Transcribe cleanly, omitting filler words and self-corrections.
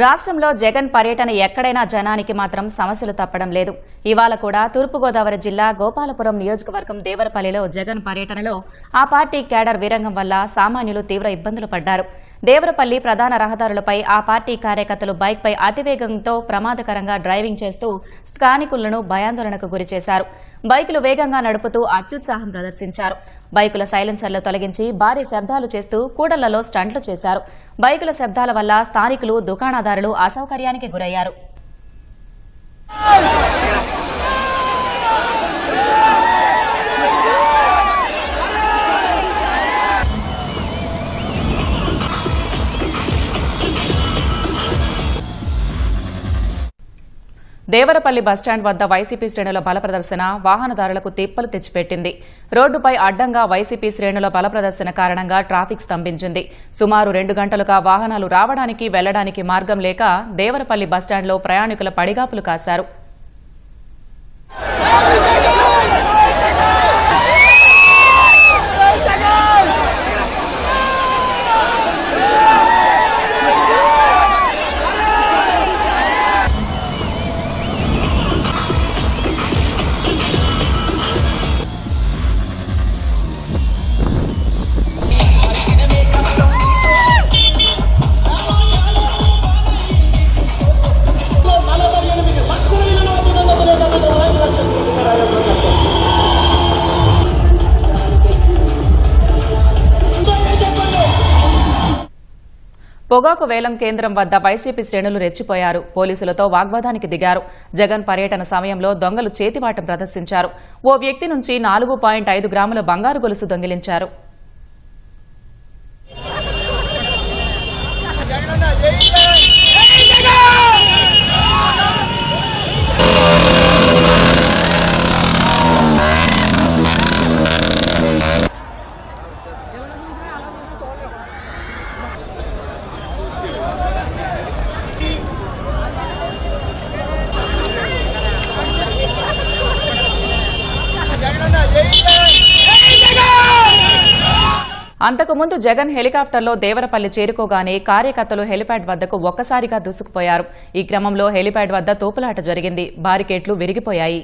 రాష్ట్రంలో జగన్ పర్యటన ఎక్కడైనా జనానికి మాత్రం సమస్యలు తప్పడం లేదు. ఇవాళ కూడా తూర్పుగోదావరి జిల్లా గోపాలపురం నియోజకవర్గం దేవరపల్లిలో జగన్ పర్యటనలో ఆ పార్టీ కేడర్ వీరంగం వల్ల సామాన్యులు తీవ్ర ఇబ్బందులు పడ్డారు. దేవరపల్లి ప్రధాన రహదారులపై ఆ పార్టీ కార్యకర్తలు బైక్పై అతివేగంతో ప్రమాదకరంగా డ్రైవింగ్ చేస్తూ స్థానికులను భయాందోళనకు గురిచేశారు. బైకులు వేగంగా నడుపుతూ అత్యుత్సాహం ప్రదర్శించారు. బైకుల సైలెన్సర్లు తొలగించి భారీ శబ్దాలు చేస్తూ కూడళ్లలో స్టంట్లు చేశారు. బైకుల శబ్దాల వల్ల స్థానికులు, దుకాణదారులు అసౌకర్యానికి గురయ్యారు. దేవరపల్లి బస్టాండ్ వద్ద వైసీపీ శ్రేణుల బల ప్రదర్శన వాహనదారులకు తిప్పలు తెచ్చిపెట్టింది. రోడ్డుపై అడ్డంగా వైసీపీ శ్రేణుల బల ప్రదర్శన కారణంగా ట్రాఫిక్ స్తంభించింది. సుమారు 2 గంటలుగా వాహనాలు రావడానికి వెళ్లడానికి మార్గం లేక దేవరపల్లి బస్టాండ్లో ప్రయాణికుల పడిగాపులు కాశారు. పొగాకు వేలం కేంద్రం వద్ద వైసీపీ శ్రేణులు రెచ్చిపోయారు. పోలీసులతో వాగ్వాదానికి దిగారు. జగన్ పర్యటన సమయంలో దొంగలు చేతివాటం ప్రదర్శించారు. ఓ వ్యక్తి నుంచి 4.5 గ్రాముల బంగారు గొలుసు దొంగిలించారు. అంతకుముందు జగన్ హెలికాప్టర్లో దేవరపల్లి చేరుకోగానే కార్యకర్తలు హెలిప్యాడ్ వద్దకు ఒక్కసారిగా దూసుకుపోయారు. ఈ క్రమంలో హెలిప్యాడ్ వద్ద తోపులాట జరిగింది. బారికేడ్లు విరిగిపోయాయి.